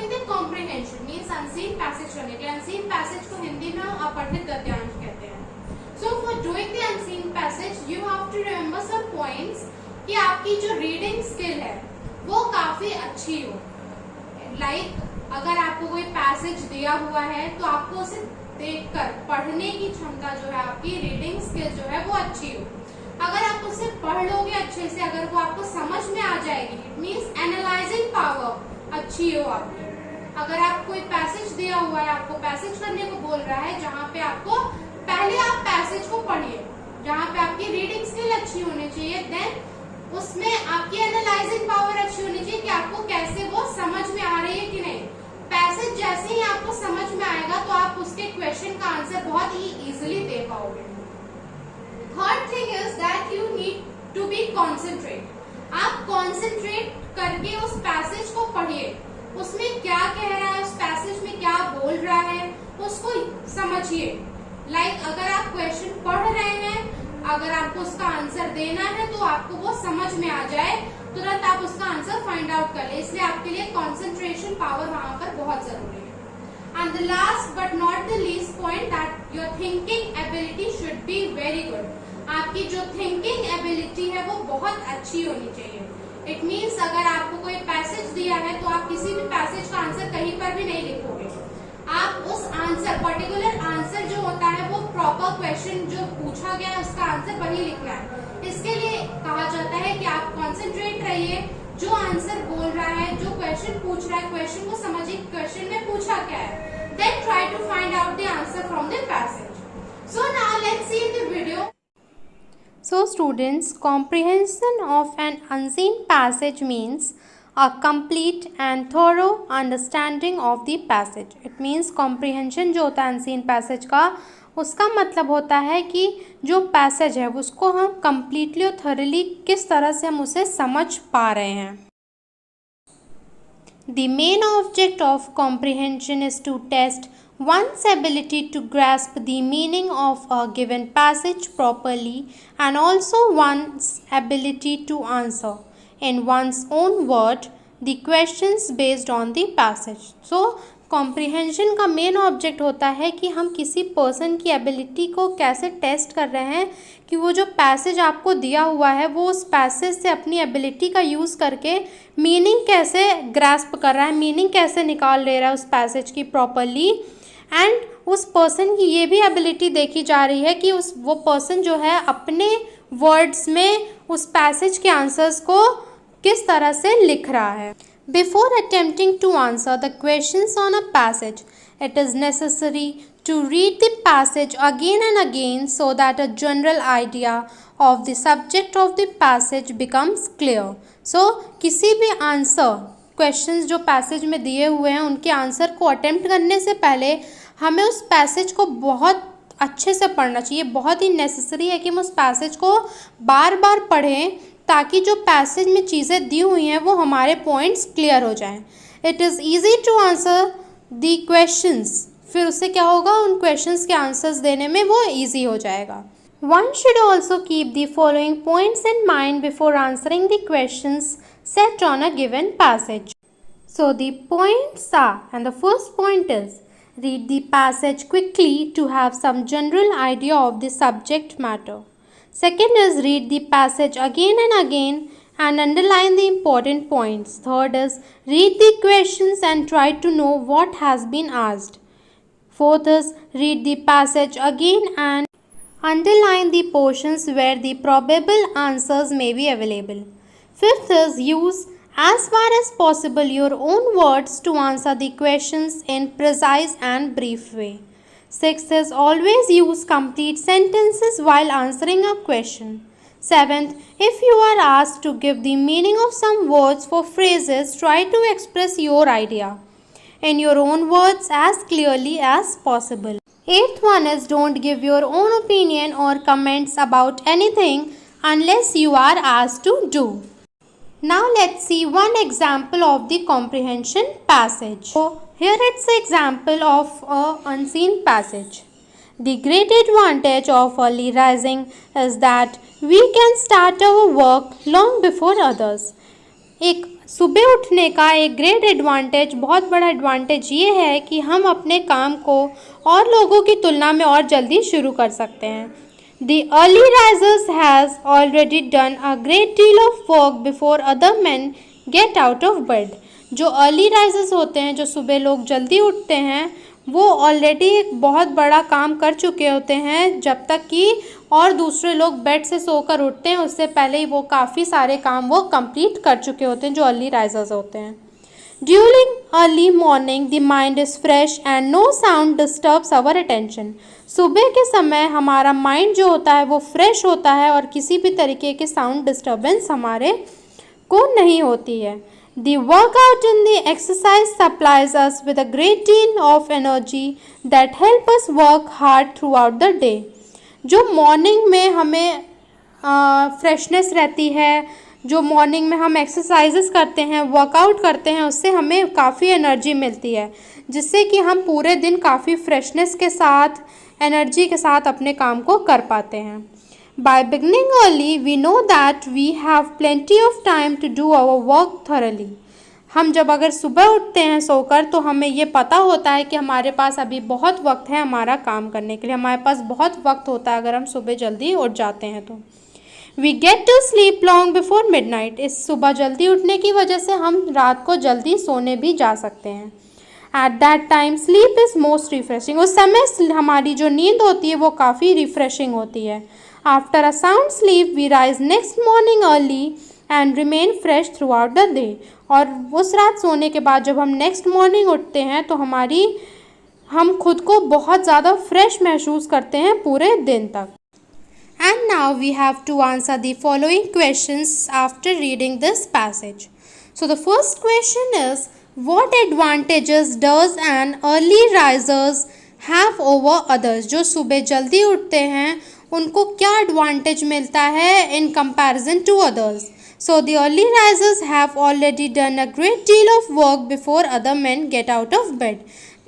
Doing the comprehension means unseen passage करने के लिए, अनसीन पैसेज को हिंदी में हम अपठित गद्यांश कहते हैं। So for doing the unseen passage you have to remember some points कि आपकी जो रीडिंग स्किल है वो काफी अच्छी हो। लाइक अगर आपको कोई पैसेज दिया हुआ है तो आपको उसे देखकर पढ़ने की क्षमता जो है, आपकी रीडिंग स्किल जो है वो अच्छी हो। अगर आप उसे पढ़ लोगे अच्छे से, अगर वो आपको समझ में आ जाएगी, इट मीन्स एनालाइजिंग पावर अच्छी हो आपकी। अगर आप कोई पैसेज दिया हुआ है, आपको पैसेज करने को बोल रहा है, जहाँ पे आपको पहले आप पैसेज को पढ़िए, जहाँ पे आपकी रीडिंग स्किल अच्छी होनी चाहिए, देन उसमें आपकी एनालाइजिंग पावर अच्छी होनी चाहिए कि आपको कैसे वो समझ में आ रही है कि नहीं। पैसेज जैसे ही आपको समझ में आएगा तो आप उसके क्वेश्चन का आंसर बहुत ही इजीली दे पाओगे। Third thing is that you need to be concentrate. आप कॉन्सेंट्रेट करके उस पैसेज को पढ़िए, उसमें क्या कह रहा है, उस पैसेज में क्या बोल रहा है, उसको समझिए। लाइक अगर आप क्वेश्चन पढ़ रहे हैं, अगर आपको उसका आंसर देना है तो आपको वो समझ में आ जाए, तुरंत आप उसका आंसर फाइंड आउट कर ले। इसलिए आपके लिए कंसंट्रेशन पावर वहां पर बहुत जरूरी है। And the last but not the least point that your thinking ability should be very good. आपकी जो थिंकिंग एबिलिटी है वो बहुत अच्छी होनी चाहिए। इट मीन्स अगर आपको कोई पैसेज दिया है तो आप किसी भी पैसेज का आंसर कहीं पर भी नहीं लिखोगे। आप उस आंसर, पर्टिकुलर आंसर जो होता है वो प्रॉपर क्वेश्चन जो पूछा गया है उसका आंसर वही लिखना है। इसके लिए कहा जाता है कि आप कॉन्सेंट्रेट रहिए, जो आंसर बोल रहा है, जो क्वेश्चन पूछ रहा है, क्वेश्चन को समझिए, क्वेश्चन में पूछा क्या है, then try to find out the answer from the passage. So now let's see in the video. So students, comprehension of an unseen passage means a complete and thorough understanding of the passage. It means comprehension जो होता है unseen passage का, उसका मतलब होता है कि जो पैसेज है उसको हम completely और thoroughly किस तरह से हम उसे समझ पा रहे हैं. The main object of comprehension is to test one's ability to grasp the meaning of a given passage properly and also one's ability to answer in one's own word the questions based on the passage. So comprehension का main object होता है कि हम किसी person की ability को कैसे test कर रहे हैं कि वो जो पैसेज आपको दिया हुआ है वो उस पैसेज से अपनी एबिलिटी का यूज़ करके मीनिंग कैसे ग्रास्प कर रहा है, मीनिंग कैसे निकाल ले रहा है उस पैसेज की प्रॉपरली। एंड उस पर्सन की ये भी एबिलिटी देखी जा रही है कि वो पर्सन जो है अपने वर्ड्स में उस पैसेज के आंसर्स को किस तरह से लिख रहा है। Before attempting to answer the questions on a passage, it is necessary to read the passage again and again so that a general idea of the subject of the passage becomes clear. So, किसी भी answer questions जो passage में दिए हुए हैं उनके answer को attempt करने से पहले हमें उस पैसेज को बहुत अच्छे से पढ़ना चाहिए। बहुत ही नेसेसरी है कि हम उस पैसेज को बार बार पढ़ें ताकि जो पैसेज में चीज़ें दी हुई हैं वो हमारे पॉइंट्स क्लियर हो जाएं। It is easy to answer the questions, फिर उससे क्या होगा, उन क्वेश्चंस के आंसर्स देने में वो ईजी हो जाएगा। One should also keep the following points in mind before answering the questions set on a given passage. So the points are, and the first point is, read the passage quickly to have some general idea of the subject matter. Second is, read the passage again and again and underline the important points. Third is, read the questions and try to know what has been asked. Fourth is, read the passage again and underline the portions where the probable answers may be available. Fifth is, use as far as possible your own words to answer the questions in precise and brief way. Sixth is, always use complete sentences while answering a question. Seventh, if you are asked to give the meaning of some words for phrases, try to express your idea in your own words as clearly as possible. Eighth one is, don't give your own opinion or comments about anything unless you are asked to do. Now let's see one example of the comprehension passage. So here it's an example of an unseen passage. The great advantage of early rising is that we can start our work long before others. एक सुबह उठने का एक great advantage, बहुत बड़ा advantage ये है कि हम अपने काम को और लोगों की तुलना में और जल्दी शुरू कर सकते हैं। The early risers has already done a great deal of work before other men get out of bed. जो अर्ली राइजर्स होते हैं, जो सुबह लोग जल्दी उठते हैं, वो ऑलरेडी एक बहुत बड़ा काम कर चुके होते हैं। जब तक कि और दूसरे लोग बेड से सोकर उठते हैं उससे पहले ही वो काफ़ी सारे काम वो कंप्लीट कर चुके होते हैं, जो अर्ली राइजर्स होते हैं। During early morning the mind is fresh and no sound disturbs our attention. सुबह के समय हमारा माइंड जो होता है वो फ्रेश होता है और किसी भी तरीके के साउंड डिस्टर्बेंस हमारे को नहीं होती है। The workout in the exercise supplies us with a great deal of energy that help us work hard throughout the day. जो मॉर्निंग में हमें फ्रेशनेस रहती है, जो मॉर्निंग में हम एक्सरसाइजेस करते हैं, वर्कआउट करते हैं, उससे हमें काफ़ी एनर्जी मिलती है, जिससे कि हम पूरे दिन काफ़ी फ्रेशनेस के साथ, एनर्जी के साथ अपने काम को कर पाते हैं। By beginning early, we know that we have plenty of time to do our work thoroughly. हम जब अगर सुबह उठते हैं सोकर तो हमें ये पता होता है कि हमारे पास अभी बहुत वक्त है हमारा काम करने के लिए, हमारे पास बहुत वक्त होता है अगर हम सुबह जल्दी उठ जाते हैं तो। We get to sleep long before midnight. इस सुबह जल्दी उठने की वजह से हम रात को जल्दी सोने भी जा सकते हैं। At that time, sleep is most refreshing. उस समय हमारी जो नींद होती है वो काफ़ी रिफ्रेशिंग होती है। After a sound sleep, we rise next morning early and remain fresh throughout the day. और उस रात सोने के बाद जब हम नेक्स्ट मॉर्निंग उठते हैं तो हम खुद को बहुत ज़्यादा फ्रेश महसूस करते हैं पूरे दिन तक। And now we have to answer the following questions after reading this passage. So the first question is, what advantages does an early risers have over others? जो सुबह जल्दी उठते हैं उनको क्या एडवांटेज मिलता है in comparison to others? So the early risers have already done a great deal of work before other men get out of bed.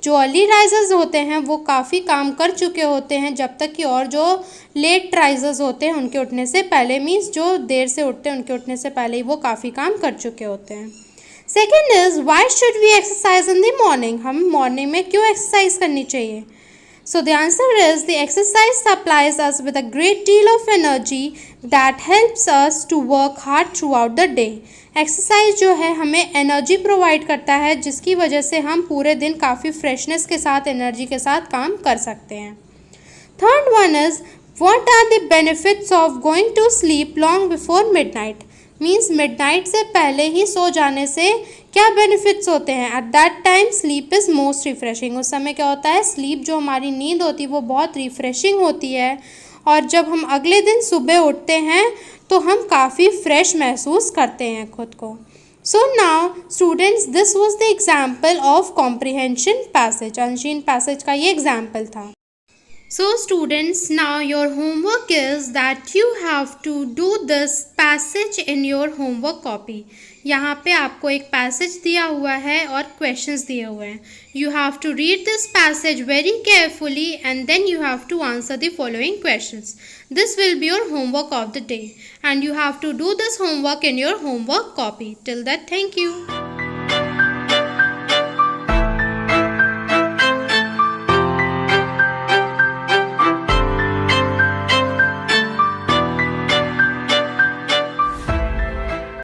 जो अर्ली राइजर्स होते हैं वो काफ़ी काम कर चुके होते हैं जब तक कि और जो लेट राइजर्स होते हैं उनके उठने से पहले, मीन्स जो देर से उठते हैं उनके उठने से पहले ही वो काफ़ी काम कर चुके होते हैं। Second is, why should we exercise in the morning? हम मॉर्निंग में क्यों एक्सरसाइज करनी चाहिए? So the answer is, the exercise supplies us with a great deal of energy that helps us to work hard throughout the day. Exercise जो है हमें energy provide करता है जिसकी वजह से हम पूरे दिन काफ़ी फ्रेशनेस के साथ, एनर्जी के साथ काम कर सकते हैं। Third one is, what are the benefits of going to sleep long before midnight? Means midnight से पहले ही सो जाने से क्या बेनिफिट्स होते हैं? At that time sleep is most refreshing. उस समय क्या होता है, स्लीप जो हमारी नींद होती है वो बहुत रिफ्रेशिंग होती है और जब हम अगले दिन सुबह उठते हैं तो हम काफ़ी फ्रेश महसूस करते हैं खुद को। So now students, this was the example of comprehension passage. Unseen passage का ये एग्जाम्पल था। So students, now your homework is that you have to do this passage in your homework copy. यहाँ पे आपको एक पैसेज दिया हुआ है और क्वेश्चंस दिए हुए हैं। You have to read this passage very carefully and then you have to answer the following questions. This will be your homework of the day and you have to do this homework in your homework copy. Till that, thank you.